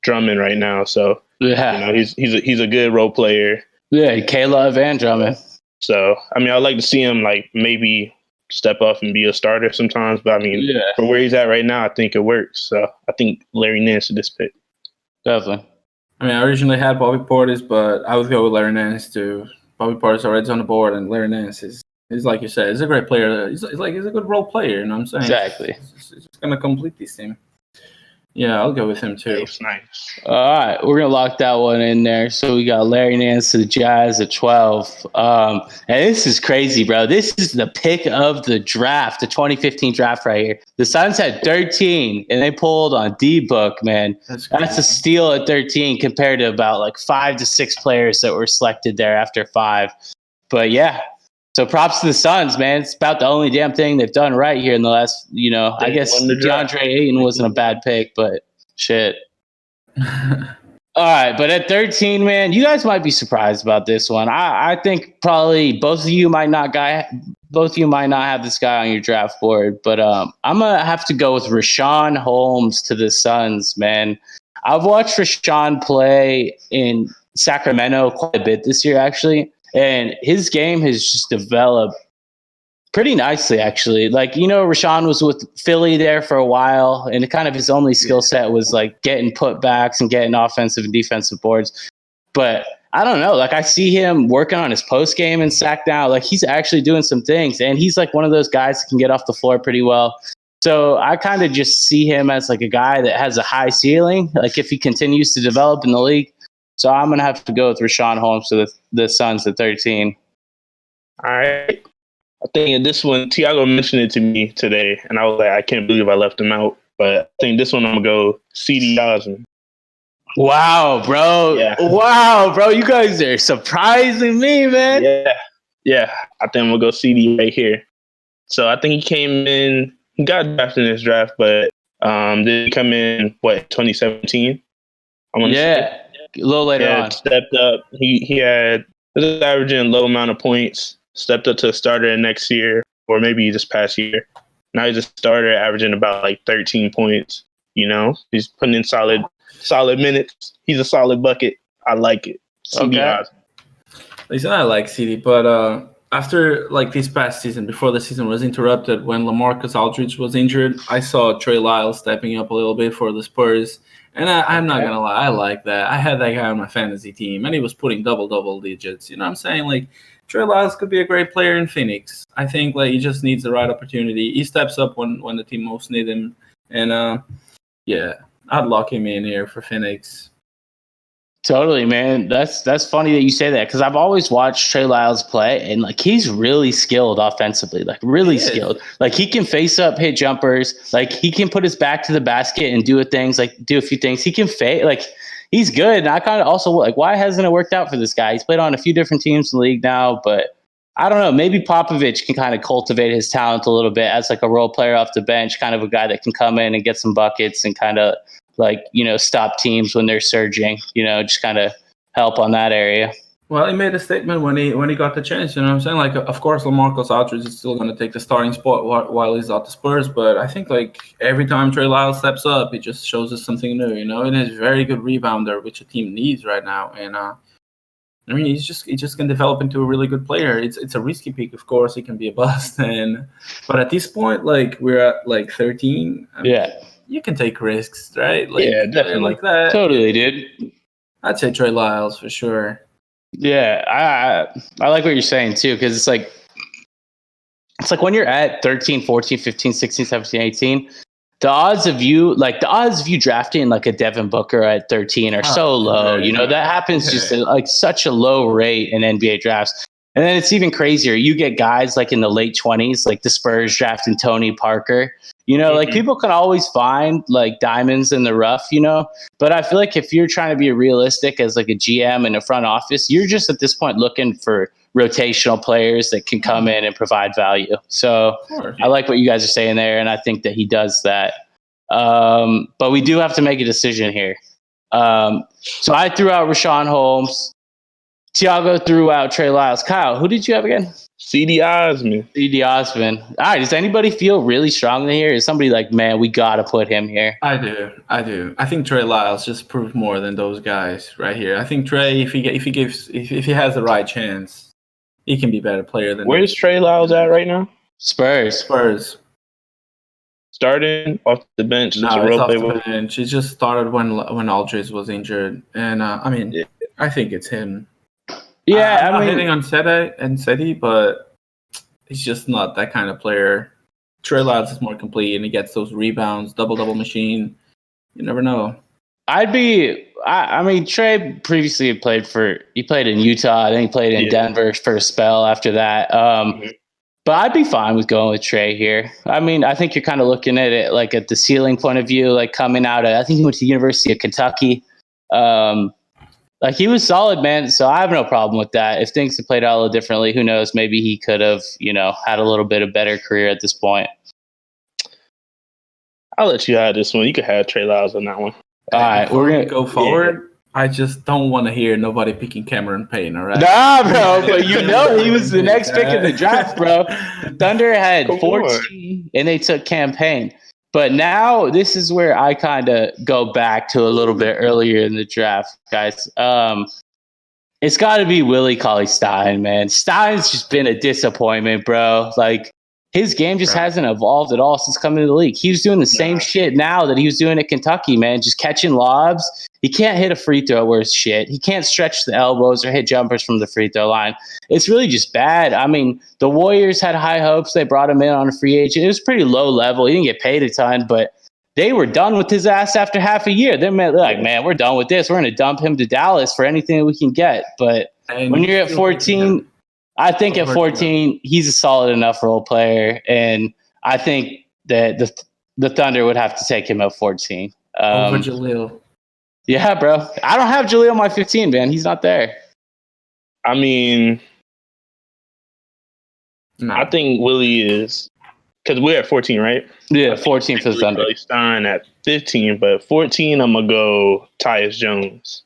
Drummond right now. So, he's a good role player. Yeah, K-Love and Drummond. So, I mean, I'd like to see him like maybe step up and be a starter sometimes. But I mean, for where he's at right now, I think it works. So, I think Larry Nance is this pick. Definitely. I mean, I originally had Bobby Portis, but I would go with Larry Nance too. Bobby Portis already on the board, and Larry Nance is like you said, he's a great player. He's a good role player, you know what I'm saying? Exactly. He's going to complete this team. Yeah, I'll go with him too. Nice. All right, we're gonna lock that one in there. So we got Larry Nance to the Jazz at 12. And this is crazy, bro. This is the pick of the draft, the 2015 draft right here. The Suns had 13, and they pulled on D-Book, man. That's a steal at 13 compared to about like 5 to 6 players that were selected there after 5. But yeah. So props to the Suns, man. It's about the only damn thing they've done right here in the last, I guess DeAndre Ayton wasn't a bad pick, but shit. All right, but at 13, man, you guys might be surprised about this one. I think probably both of you might not have this guy on your draft board, but I'm gonna have to go with Richaun Holmes to the Suns, man. I've watched Richaun play in Sacramento quite a bit this year, actually. And his game has just developed pretty nicely, actually. Like, Richaun was with Philly there for a while, and kind of his only skill set was like getting putbacks and getting offensive and defensive boards. But I don't know. Like, I see him working on his post game and sack now. Like, he's actually doing some things, and he's like one of those guys that can get off the floor pretty well. So I kind of just see him as like a guy that has a high ceiling. Like, if he continues to develop in the league. So I'm going to have to go with Richaun Holmes to the Suns at 13. All right. I think in this one, Tiago mentioned it to me today, and I was like, I can't believe I left him out. But I think this one I'm going to go C.D. Osman. Wow, bro. Yeah. Wow, bro. You guys are surprising me, man. Yeah. I think I'm going to go C.D. right here. So I think he came in, he got drafted in this draft, but did he come in, 2017? Yeah. A little later on. Stepped up. He was averaging low amount of points. Stepped up to a starter next year, or maybe just past year. Now he's a starter, averaging about like 13 points. He's putting in solid minutes. He's a solid bucket. I like it. Okay. Listen, I like CD, but after like this past season, before the season was interrupted, when LaMarcus Aldridge was injured, I saw Trey Lyles stepping up a little bit for the Spurs. And I'm not going to lie, I like that. I had that guy on my fantasy team, and he was putting double digits. You know what I'm saying? Like, Trey Lyles could be a great player in Phoenix. I think like he just needs the right opportunity. He steps up when the team most need him. And, I'd lock him in here for Phoenix. Totally, man. That's funny that you say that, because I've always watched Trey Lyles play, and like he's really skilled offensively, like really skilled. Like he can face up, hit jumpers, like he can put his back to the basket and do a few things. He can fade, like he's good. And I kind of also like, why hasn't it worked out for this guy? He's played on a few different teams in the league now, but I don't know. Maybe Popovich can kind of cultivate his talent a little bit as like a role player off the bench, kind of a guy that can come in and get some buckets and kind of like, stop teams when they're surging, just kind of help on that area. Well, he made a statement when he got the chance. You know what I'm saying? Like, of course, LaMarcus Aldridge is still going to take the starting spot while he's at the Spurs. But I think like every time Trey Lyles steps up, it just shows us something new. You know, and he's a very good rebounder, which a team needs right now. And I mean, he just can develop into a really good player. It's a risky pick, of course. He can be a bust, but at this point, like we're at like 13. I mean, you can take risks, right? Like, yeah, definitely. Like that. Totally, dude. I'd say Trey Lyles for sure. Yeah, I like what you're saying too, because it's like when you're at 13, 14, 15, 16, 17, 18, the odds of you drafting like a Devin Booker at 13 are so low. You know, that happens just at like such a low rate in NBA drafts. And then it's even crazier. You get guys like in the late 20s, like the Spurs drafting Tony Parker. You know, like people can always find like diamonds in the rough, you know, but I feel like if you're trying to be realistic as like a GM in a front office, you're just at this point looking for rotational players that can come in and provide value. So I like what you guys are saying there, and I think that he does that. But we do have to make a decision here. So I threw out Rashawn Holmes. Tiago threw out Trey Lyles. Kyle, who did you have again? CD Osman. CD Osman. All right. Does anybody feel really strongly here? Is somebody like, man, we got to put him here? I do. I think Trey Lyles just proved more than those guys right here. I think Trey, if he has the right chance, he can be a better player than. Where's Trey Lyles at right now? Spurs. Starting off the bench. No, it's off the bench. He just started when Aldridge was injured, and I mean, I think it's him. Yeah, I'm not hitting on Seti, but he's just not that kind of player. Trey Lyles is more complete, and he gets those rebounds, double machine. You never know. I mean, Trey previously he played in Utah, then he played in Denver for a spell after that. But I'd be fine with going with Trey here. I mean, I think you're kind of looking at it like at the ceiling point of view, like coming out of, I think he went to the University of Kentucky. Like he was solid, man. So I have no problem with that. If things had played out a little differently, who knows? Maybe he could have, you know, had a little bit of better career at this point. I'll let you have this one. You could have Trey Lyles on that one. All right, we're gonna go forward. Yeah. I just don't want to hear nobody picking Cameron Payne. All right, nah, bro. But you know he was the next pick in the draft, bro. The Thunder had 14, and they took Cam Payne. But now this is where I kind of go back to a little bit earlier in the draft, guys. It's got to be Willie Cauley-Stein, man. Stein's just been a disappointment, bro. Like his game just hasn't evolved at all since coming to the league. He was doing the same shit now that he was doing at Kentucky, man. Just catching lobs. He can't hit a free throw worth shit. He can't stretch the elbows or hit jumpers from the free throw line. It's really just bad. I mean, the Warriors had high hopes. They brought him in on a free agent. It was pretty low level. He didn't get paid a ton, but they were done with his ass after half a year. They're like, man, we're done with this. We're going to dump him to Dallas for anything that we can get. But when you're at 14, I think at 14, he's a solid enough role player. And I think that the Thunder would have to take him at 14. Over Jaleel. Yeah, bro. I don't have Jaleel on my 15, man. He's not there. I mean, I think Willie is, because we're at 14, right? Yeah, 14 for the Thunder. Stein at 15, but 14, I'm going to go Tyus Jones.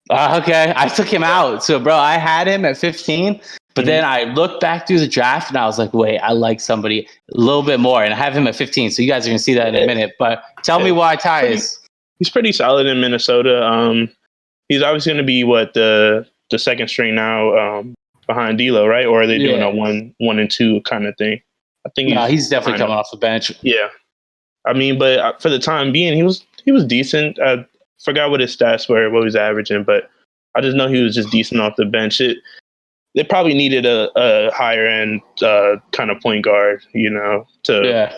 Okay. I took him out. So, bro, I had him at 15, but then I looked back through the draft and I was like, wait, I like somebody a little bit more. And I have him at 15. So you guys are going to see that in a minute. But tell me why Tyus. He's pretty solid in Minnesota. He's obviously going to be the second string now behind D'Lo, right? Or are they doing a 1 and 2 kind of thing? I think he's definitely coming off the bench. Yeah, I mean, but for the time being, he was decent. I forgot what his stats were, what he was averaging, but I just know he was just decent off the bench. They probably needed a higher end kind of point guard, you know, to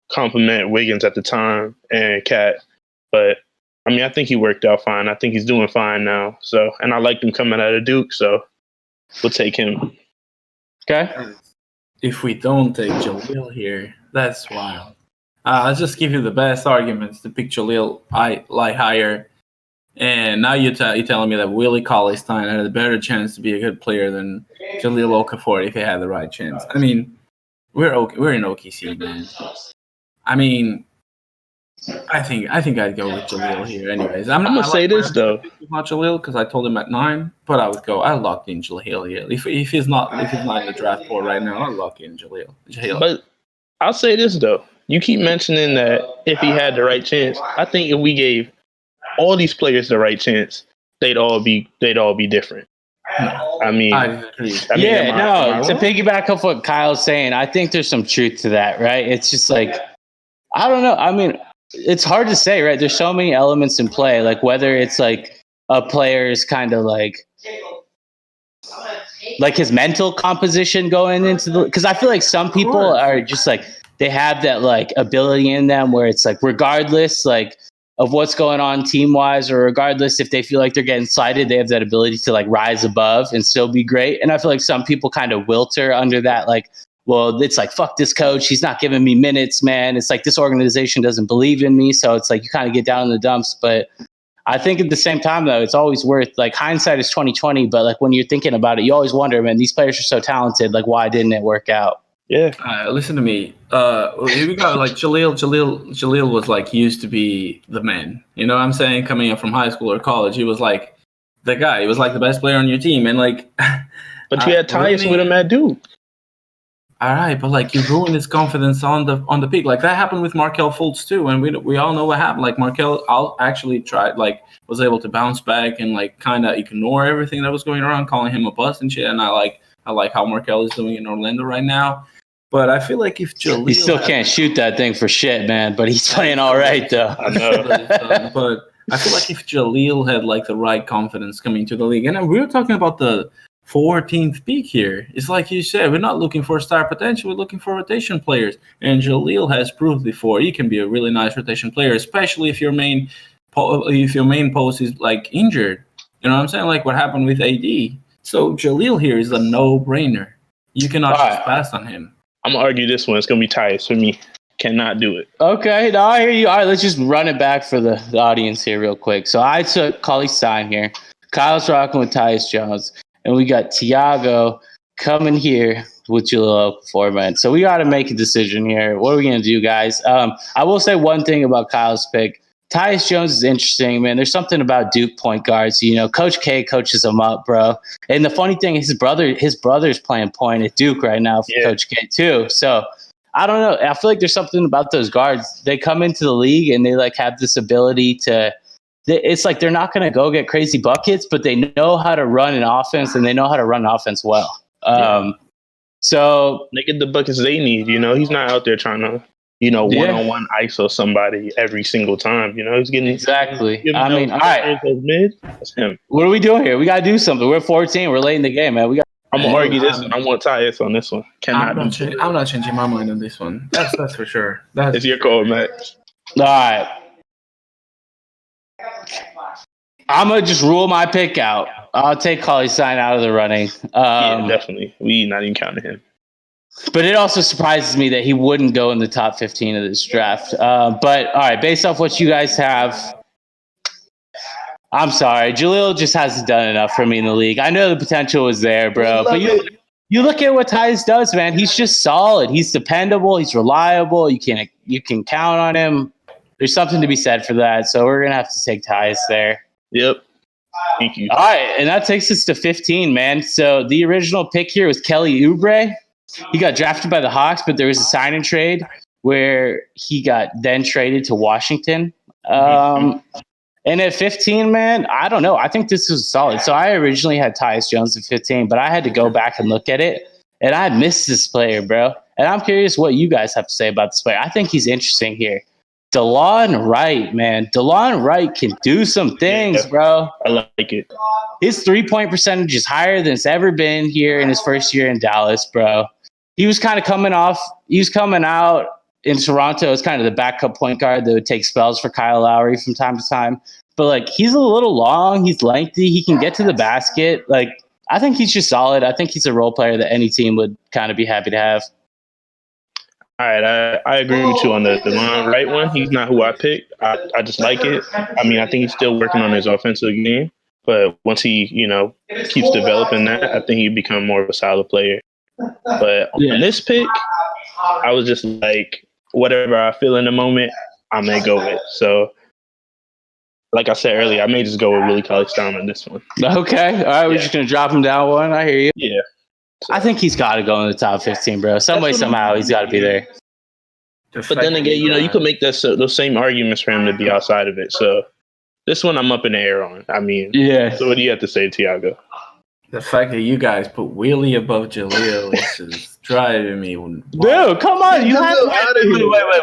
complement Wiggins at the time and Cat, but. I mean, I think he worked out fine. I think he's doing fine now. So, and I liked him coming out of Duke, so we'll take him. Okay. If we don't take Jaleel here, that's wild. I'll just give you the best arguments to pick Jaleel higher. And now you're telling me that Willie Cauley-Stein had a better chance to be a good player than Jaleel Okafor if he had the right chance. I mean, we're in OKC, man. I mean, I think I'd go with Jaleel here. Anyways, I'm gonna say this though. Not Jaleel because I told him at 9, but I locked in Jaleel here. If he's not in the draft board right now, I'll lock in Jaleel. But I'll say this though. You keep mentioning that if he had the right chance. I think if we gave all these players the right chance, they'd all be different. I mean, I agree. To piggyback off what Kyle's saying, I think there's some truth to that, right? It's just like, I don't know. I mean, it's hard to say, right? There's so many elements in play, like whether it's like a player's kind of like his mental composition going into the, because I feel like some people are just like, they have that like ability in them where it's like, regardless like of what's going on team wise, or regardless if they feel like they're getting slighted, they have that ability to like rise above and still be great. And I feel like some people kind of wilter under that, like, well, it's like, fuck this coach, he's not giving me minutes, man. It's like this organization doesn't believe in me. So it's like you kind of get down in the dumps. But I think at the same time, though, it's always worth, like, hindsight is 20/20. But like when you're thinking about it, you always wonder, man, these players are so talented. Like, why didn't it work out? Yeah. Listen to me. We got like Jaleel was like used to be the man. You know what I'm saying? Coming up from high school or college, he was like the guy. He was like the best player on your team, and like. But you had Tyus with him at Duke. All right, but like you ruined his confidence on the peak. Like that happened with Markelle Fultz too, and we all know what happened. Like Markelle actually tried, like was able to bounce back and like kind of ignore everything that was going around, calling him a bust and shit. And I like how Markelle is doing in Orlando right now. But I feel like if Jaleel, he still can't shoot that thing for shit, man. But he's playing all right though. I know. But I feel like if Jaleel had like the right confidence coming to the league, and we were talking about the 14th pick here. It's like you said, we're not looking for star potential. We're looking for rotation players. And Jaleel has proved before he can be a really nice rotation player, especially if your main post is like injured. You know what I'm saying? Like what happened with AD. So Jaleel here is a no-brainer. You cannot just pass on him. I'm gonna argue this one. It's gonna be Tyus for me. Cannot do it. Okay, no, I hear you. All right, let's just run it back for the audience here real quick. So I took Cauley-Stein here. Kyle's rocking with Tyus Jones. And we got Tiago coming here with Jaleel Okafor, man. So we got to make a decision here. What are we going to do, guys? I will say one thing about Kyle's pick. Tyus Jones is interesting, man. There's something about Duke point guards. You know, Coach K coaches him up, bro. And the funny thing is his brother's playing point at Duke right now for Coach K too. So I don't know. I feel like there's something about those guards. They come into the league and they like have this ability to – it's like they're not going to go get crazy buckets, but they know how to run an offense, and they know how to run offense well. So they get the buckets they need. You know, he's not out there trying to, one-on-one ISO somebody every single time. You know, he's getting exactly. I mean, all right. That's him. What are we doing here? We got to do something. We're 14. We're late in the game, man. I'm gonna argue this one. I want Tyus on this one. I'm not changing my mind on this one. That's for sure. It's your call, Matt. All right. I'm going to just rule my pick out. I'll take Cauley-Stein out of the running. Yeah, definitely. We not even counting him. But it also surprises me that he wouldn't go in the top 15 of this draft. But, all right, based off what you guys have, I'm sorry. Jaleel just hasn't done enough for me in the league. I know the potential is there, bro. But you look at what Tyus does, man. He's just solid. He's dependable. He's reliable. You can count on him. There's something to be said for that. So we're going to have to take Tyus there. Yep. Thank you. All right. And that takes us to 15, man. So the original pick here was Kelly Oubre. He got drafted by the Hawks, but there was a sign and trade where he got then traded to Washington. And at 15, man, I don't know. I think this was solid. So I originally had Tyus Jones at 15, but I had to go back and look at it. And I missed this player, bro. And I'm curious what you guys have to say about this player. I think he's interesting here. DeLon Wright, man. DeLon Wright can do some things, bro. I like it. His 3-point percentage is higher than it's ever been here in his first year in Dallas, bro. He was kind of coming out in Toronto as kind of the backup point guard that would take spells for Kyle Lowry from time to time. But, like, he's a little long. He's lengthy. He can get to the basket. Like, I think he's just solid. I think he's a role player that any team would kind of be happy to have. All right, I agree with you on the DeLon Wright one. He's not who I picked. I just like it. I mean, I think he's still working on his offensive game. But once he, keeps developing that, I think he'll become more of a solid player. But on this pick, I was just like, whatever I feel in the moment, I may go with. So, like I said earlier, I may just go with Willie Cauley-Stein on this one. Okay. All right. We're just going to drop him down one. I hear you. Yeah. So. I think he's got to go in the top 15, bro. Some way, somehow, he's got to be there. But then again, you could make those same arguments for him to be outside of it. So this one I'm up in the air on. I mean, yeah. So what do you have to say, Tiago? The fact that you guys put Willie above Jaleel is just driving me. Dude, come on. You have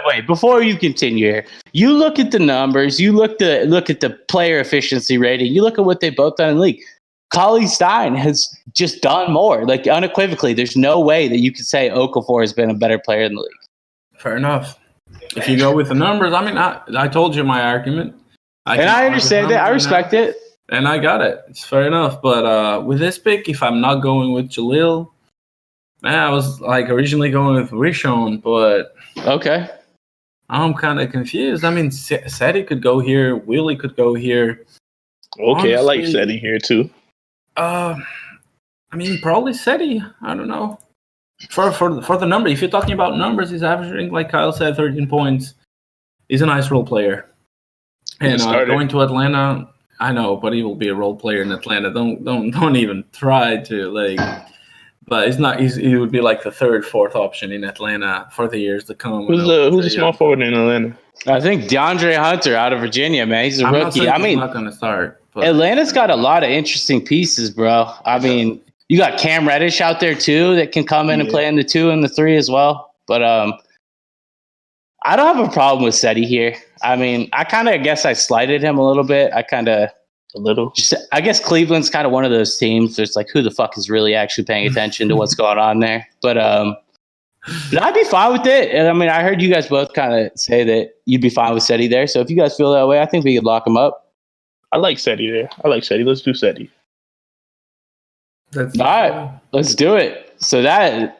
wait. Before you continue here, you look at the numbers. You look at the player efficiency rating. You look at what they both done in the league. Cauley-Stein has just done more. Like, unequivocally, there's no way that you could say Okafor has been a better player in the league. Fair enough. If you go with the numbers, I mean, I told you my argument. I understand it. I respect it. And I got it. It's fair enough. But with this pick, if I'm not going with Jaleel, man, I was like originally going with Rishon, but okay, I'm kind of confused. I mean, Seti could go here. Willie could go here. Okay, honestly, I like Seti here too. I mean, probably Seti. I don't know. For the number, if you're talking about numbers, he's averaging, like Kyle said, 13 points. He's a nice role player. And going to Atlanta, I know, but he will be a role player in Atlanta. Don't even try to like. But it's not. He would be like the third, fourth option in Atlanta for the years to come. Who's a small forward in Atlanta? I think DeAndre Hunter out of Virginia, man. He's a rookie. I mean, he's not going to start. But Atlanta's got a lot of interesting pieces, bro. I mean, you got Cam Reddish out there too that can come in and play in the 2 and the 3 as well. But I don't have a problem with Seti here. I mean, I guess I slighted him a little bit. I guess Cleveland's kind of one of those teams. There's like, who the fuck is really actually paying attention to what's going on there? But I'd be fine with it. And I mean, I heard you guys both kind of say that you'd be fine with Seti there. So if you guys feel that way, I think we could lock him up. I like Seti there. Let's do Seti. All right, let's do it. So that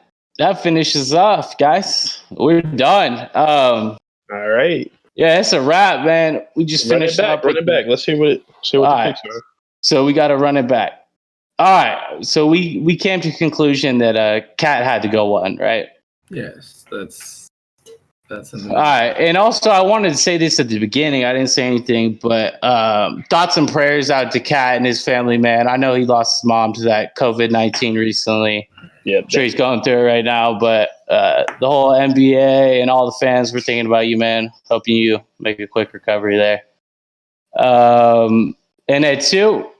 finishes off, guys. We're done. All right. Yeah, it's a wrap, man. We just finished up. Run it back. Let's hear what the picks are. So we got to run it back. All right. So we came to the conclusion that Cat had to go 1, right? Yes, that's all right. And also, I wanted to say this at the beginning. I didn't say anything, but thoughts and prayers out to Cat and his family, man. I know he lost his mom to that COVID-19 recently. Yeah, I'm sure he's going through it right now, but the whole NBA and all the fans were thinking about you, man. Hoping you make a quick recovery there. And then 2,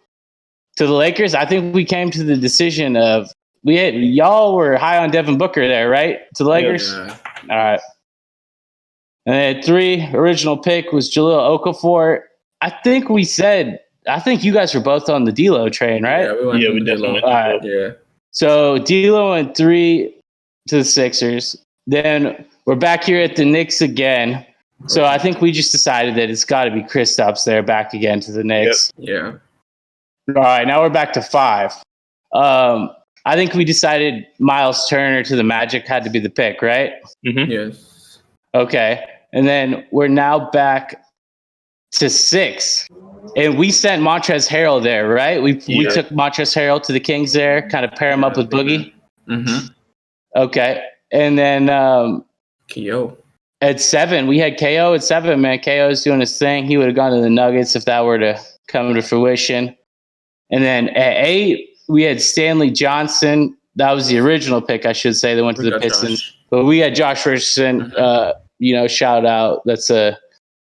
to the Lakers, I think we came to the decision of y'all were high on Devin Booker there, right? To the Lakers? Yeah. All right. And then 3, original pick was Jaleel Okafor. I think you guys were both on the D'Lo train, right? Yeah, we definitely. All right. Yeah. So D'Lo went 3 to the Sixers. Then we're back here at the Knicks again. So I think we just decided that it's got to be Kristaps there back again to the Knicks. Yep. Yeah. All right, now we're back to 5. I think we decided Miles Turner to the Magic had to be the pick, right? Mm-hmm. Yes. Okay. And then we're now back to 6. And we sent Montrezl Harrell there, right? We took Montrezl Harrell to the Kings there, kind of pair him up with Boogie. Mm-hmm. Okay. And then KO. At 7, we had KO at 7, man. KO is doing his thing. He would have gone to the Nuggets if that were to come to fruition. And then at 8, we had Stanley Johnson. That was the original pick, I should say, that went to the Pistons. Josh. But we had Josh Richardson, shout out. That's a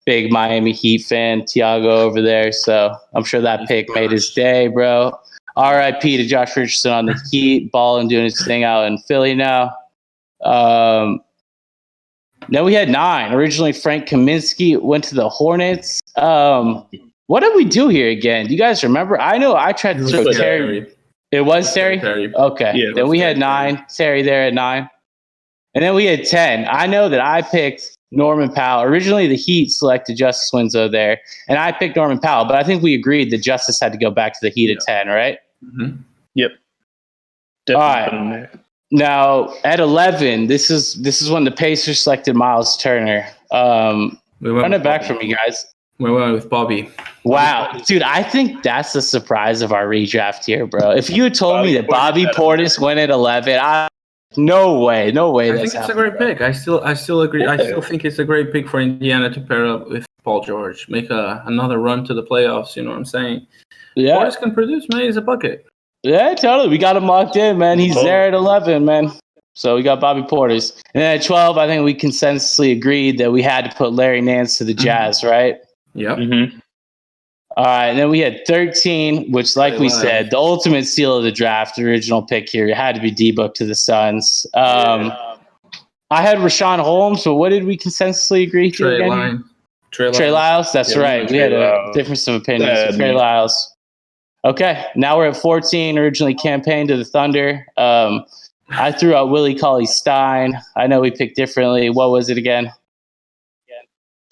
big Miami Heat fan, Tiago over there. So I'm sure that pick made his day, bro. R.I.P. to Josh Richardson on the Heat, balling, doing his thing out in Philly now. Then we had 9. Originally, Frank Kaminsky went to the Hornets. What did we do here again? Do you guys remember? I know I tried to throw Terry. It was Terry? Okay. Yeah, then we had 9. Terry there at 9. And then we had 10. I know that I picked Norman Powell. Originally, the Heat selected Justice Winslow there, and I picked Norman Powell. But I think we agreed that Justice had to go back to the Heat at 10, right? Mm-hmm. Yep. Definitely. All right. Now at 11, this is when the Pacers selected Miles Turner. Run it back from you guys. We went with Bobby. Wow, dude, I think that's the surprise of our redraft here, bro. If you had told me that Bobby Portis went at 11, I No way. I think it's a great pick. I still agree. I still think it's a great pick for Indiana to pair up with Paul George, make another run to the playoffs. You know what I'm saying? Yeah. Portis can produce, man. He's a bucket. Yeah, totally. We got him locked in, man. He's there at 11, man. So we got Bobby Portis. And then at 12, I think we consensusly agreed that we had to put Larry Nance to the Jazz, right? Yep. Mm-hmm. All right. And then we had 13, which, like we said, the ultimate steal of the draft, the original pick here, it had to be D-Book to the Suns. I had Rashawn Holmes, but what did we consensusly agree to again? Trey Lyles. That's right. We had a difference of opinions with Trey Lyles. Okay, now we're at 14. Originally campaigned to the Thunder. I threw out Willie Cauley-Stein. I know we picked differently. What was it again?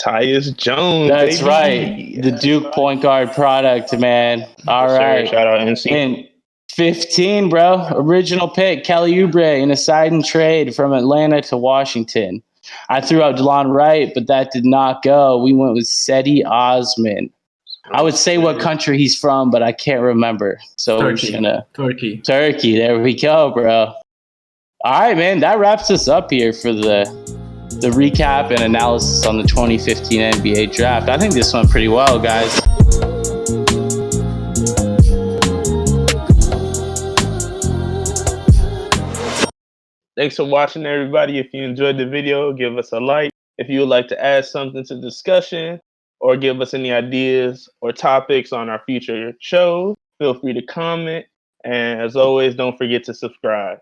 Tyus Jones. That's baby. right. The Duke point guard product, man. All right. Shout out NC. And 15, bro. Original pick, Kelly Oubre in a sign and trade from Atlanta to Washington. I threw out DeLon Wright, but that did not go. We went with Seti Osman. I would say what country he's from, but I can't remember. So we're just gonna Turkey. There we go, bro. All right, man. That wraps us up here for the recap and analysis on the 2015 NBA draft. I think this went pretty well, guys. Thanks for watching, everybody. If you enjoyed the video, give us a like. If you would like to add something to the discussion or give us any ideas or topics on our future shows, feel free to comment. And as always, don't forget to subscribe.